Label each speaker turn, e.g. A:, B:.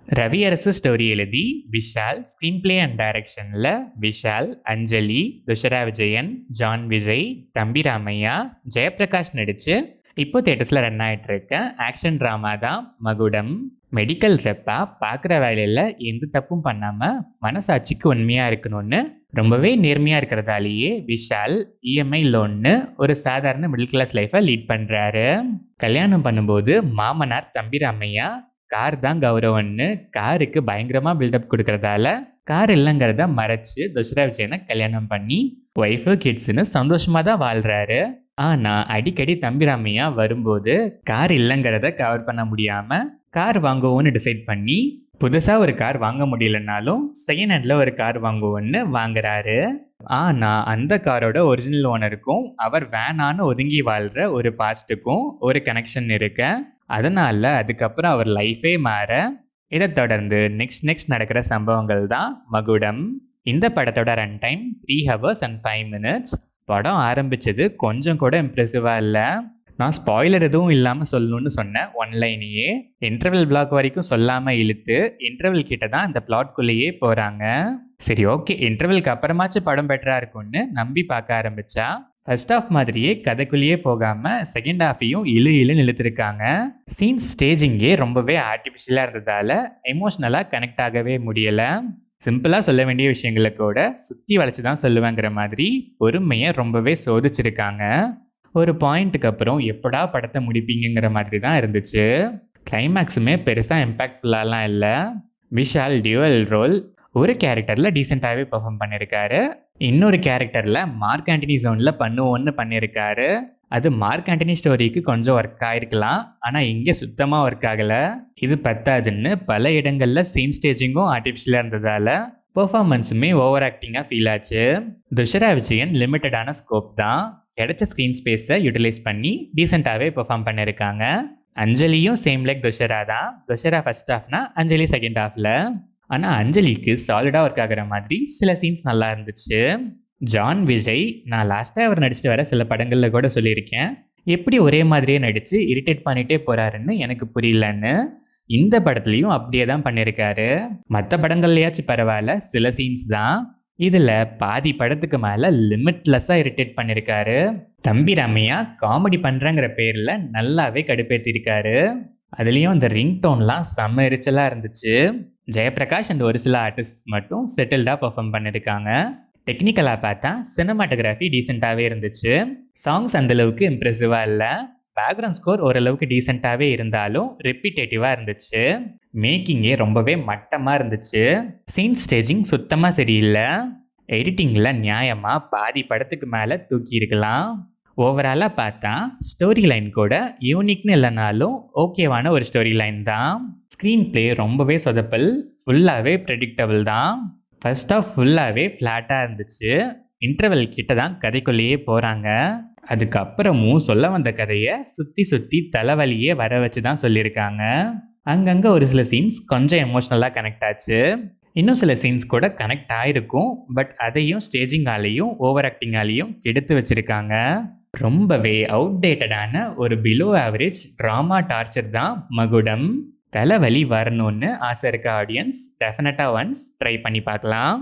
A: ரவி அரசு ஸ்டோரி எழுதி Vishal screen play and டைரக்ஷனில் விஷால், அஞ்சலி, துஷரா விஜயன், ஜான் விஜய், தம்பி ராமையா, ஜெயபிரகாஷ் நடித்து இப்போ தேட்டர்ஸில் ரன் ஆகிட்டு இருக்க ஆக்ஷன் ட்ராமா தான் மகுடம். மெடிக்கல் ரெப்பா பார்க்குற வேலையில் எந்த தப்பும் பண்ணாமல் மனசாட்சிக்கு உண்மையாக இருக்கணும்னு ரொம்பவே நேர்மையாக இருக்கிறதாலேயே விஷால் இஎம்ஐ லோன்னு ஒரு சாதாரண மிடில் கிளாஸ் லைஃப்பை லீட் பண்ணுறாரு. கல்யாணம் பண்ணும்போது மாமனார் தம்பி ராமையா கார் தான் கௌரவம்னு காருக்கு பயங்கரமா பில்டப் கொடுக்கறதால கார் இல்லைங்கிறத மறைச்சு துஷரா விஜயனை கல்யாணம் பண்ணி ஒய்ஃபு கிட்ஸ்னு சந்தோஷமா தான் வாழ்றாரு. ஆனா அடிக்கடி தம்பிராமையா வரும்போது கார் இல்லைங்கிறத கவர் பண்ண முடியாம கார் வாங்குவோன்னு டிசைட் பண்ணி புதுசா ஒரு கார் வாங்க முடியலனாலும் செகண்ட் ஹேண்ட்ல ஒரு கார் வாங்குவோன்னு வாங்குறாரு. ஆனா அந்த காரோட ஒரிஜினல் ஓனருக்கும் அவர் வேணான்னு ஒதுங்கி வாழ்ற ஒரு பாஸ்ட்டுக்கும் ஒரு கனெக்ஷன் இருக்கு. அதனால அதுக்கப்புறம் அவர் லைஃபே மாற இதை தொடர்ந்து நெக்ஸ்ட் நடக்கிற சம்பவங்கள் தான் மகுடம். இந்த படத்தோட run time 3 hours and 5 minutes. படம் ஆரம்பிச்சது கொஞ்சம் கூட இம்ப்ரெசிவாக இல்லை. நான் ஸ்பாய்லர் எதுவும் இல்லாமல் சொல்லணும்னு சொன்னேன் ஒன்லைனையே. இன்டர்வல் பிளாக் வரைக்கும் சொல்லாமல் இழுத்து இன்டர்வல் கிட்ட தான் இந்த பிளாட்குள்ளேயே போகிறாங்க. சரி ஓகே, இன்டர்வலுக்கு அப்புறமாச்சும் படம் பெட்டராக இருக்கும்னு நம்பி பார்க்க ஆரம்பிச்சா ஃபர்ஸ்ட் ஹாஃப் மாதிரியே கதைக்குள்ளேயே போகாமல் செகண்ட் ஹாஃபையும் இழுன்னு இழுத்துருக்காங்க. சீன்ஸ் ஸ்டேஜிங்கே ரொம்பவே ஆர்டிஃபிஷியலாக இருந்ததால் எமோஷ்னலாக கனெக்ட் ஆகவே முடியலை. சிம்பிளாக சொல்ல வேண்டிய விஷயங்களை கூட சுற்றி வளைச்சி தான் சொல்லுவேங்கிற மாதிரி பொறுமையை ரொம்பவே சோதிச்சிருக்காங்க. ஒரு பாயிண்ட்டுக்கு அப்புறம் எப்படா படத்தை முடிப்பீங்கிற மாதிரி தான் இருந்துச்சு. கிளைமேக்ஸுமே பெருசாக இம்பேக்ட்ஃபுல்லாலாம் இல்லை. விஷால் டியூவல் ரோல் ஒரு கேரக்டரில் டீசெண்டாகவே பெர்ஃபார்ம் பண்ணியிருக்காரு. இன்னொரு கேரக்டரில் மார்க் ஆண்டனி ஜோனில் பண்ணுவோன்னு பண்ணியிருக்காரு. அது மார்க் ஆண்டனி ஸ்டோரிக்கு கொஞ்சம் ஒர்க் ஆகிருக்கலாம், ஆனால் இங்கே சுத்தமாக ஒர்க் ஆகலை. இது பத்தாதுன்னு பல இடங்களில் சீன் ஸ்டேஜிங்கும் ஆர்டிஃபிஷியலாக இருந்ததால் பெர்ஃபார்மன்ஸுமே ஓவர் ஆக்டிங்காக ஃபீல் ஆச்சு. துஷரா விஜயன் லிமிட்டடான ஸ்கோப் தான், கிடைச்ச ஸ்க்ரீன் ஸ்பேஸை யூட்டிலைஸ் பண்ணி டீசெண்டாகவே பெர்ஃபார்ம் பண்ணியிருக்காங்க. அஞ்சலியும் சேம் லைக் துஷரா தான். துஷரா ஃபர்ஸ்ட் ஹாஃப்னா அஞ்சலி செகண்ட் ஹாஃபில். ஆனால் அஞ்சலிக்கு சாலிடாக ஒர்க் ஆகிற மாதிரி சில சீன்ஸ் நல்லா இருந்துச்சு. ஜான் விஜய் நான் லாஸ்ட்டாக அவர் நடிச்சுட்டு வர சில படங்களில் கூட சொல்லியிருக்கேன், எப்படி ஒரே மாதிரியே நடித்து இரிட்டேட் பண்ணிகிட்டே போகிறாருன்னு எனக்கு புரியலன்னு. இந்த படத்துலையும் அப்படியே தான் பண்ணியிருக்காரு. மற்ற படங்கள்லையாச்சும் பரவாயில்ல, சில சீன்ஸ் தான். இதில் பாதி படத்துக்கு மேலே லிமிட்லெஸ்ஸாக இரிட்டேட் பண்ணியிருக்காரு. தம்பி ராமையா காமெடி பண்ணுறங்கிற பேரில் நல்லாவே கடுப்பேற்றிருக்காரு. அதுலேயும் அந்த ரிங் டோன்லாம் செம்ம எரிச்சலாக இருந்துச்சு. ஜெயபிரகாஷ் அண்ட் ஒரு சில ஆர்டிஸ்ட் மட்டும் செட்டில்டாக பர்ஃபார்ம் பண்ணியிருக்காங்க. டெக்னிக்கலாக பார்த்தா சினிமாட்டோகிராஃபி டீசெண்டாகவே இருந்துச்சு. சாங்ஸ் அந்தளவுக்கு இம்ப்ரெசிவாக இல்லை. பேக்ரவுண்ட் ஸ்கோர் ஓரளவுக்கு டீசெண்டாகவே இருந்தாலும் ரிப்பீட்டேட்டிவாக இருந்துச்சு. மேக்கிங்கே ரொம்பவே மட்டமாக இருந்துச்சு. சீன் ஸ்டேஜிங் சுத்தமாக சரியில்லை. எடிட்டிங்கில் நியாயமாக பாதி படத்துக்கு மேலே தூக்கி இருக்கலாம். ஓவராலாக பார்த்தா ஸ்டோரி லைன் கூட யூனிக்னு இல்லைனாலும் ஓகேவான ஒரு ஸ்டோரி லைன் தான். ஸ்க்ரீன் பிளே ரொம்பவே சொதப்பல், ஃபுல்லாகவே ப்ரெடிக்டபிள் தான். ஃபர்ஸ்ட் ஆஃப் ஃபுல்லாகவே ஃப்ளாட்டாக இருந்துச்சு. இன்டர்வல் கிட்ட தான் கதைக்குள்ளேயே போகிறாங்க. அதுக்கப்புறமும் சொல்ல வந்த கதையை சுற்றி தலைவலியே வர வச்சு தான் சொல்லியிருக்காங்க. அங்கங்கே ஒரு சில சீன்ஸ் கொஞ்சம் எமோஷ்னலாக கனெக்ட் ஆச்சு. இன்னும் சில சீன்ஸ் கூட கனெக்ட் ஆகிருக்கும், பட் அதையும் ஸ்டேஜிங்காலேயும் ஓவர் ஆக்டிங்காலேயும் கெடுத்து வச்சுருக்காங்க. ரொம்பவே அவுட்டேட்டடான ஒரு பிலோ ஆவரேஜ் ட்ராமா டார்ச்சர் தான் மகுடம். தலைவலி வரணும்னு ஆசை இருக்க ஆடியன்ஸ் டெஃபினட்டாக ஒன்ஸ் ட்ரை பண்ணி பார்க்கலாம்.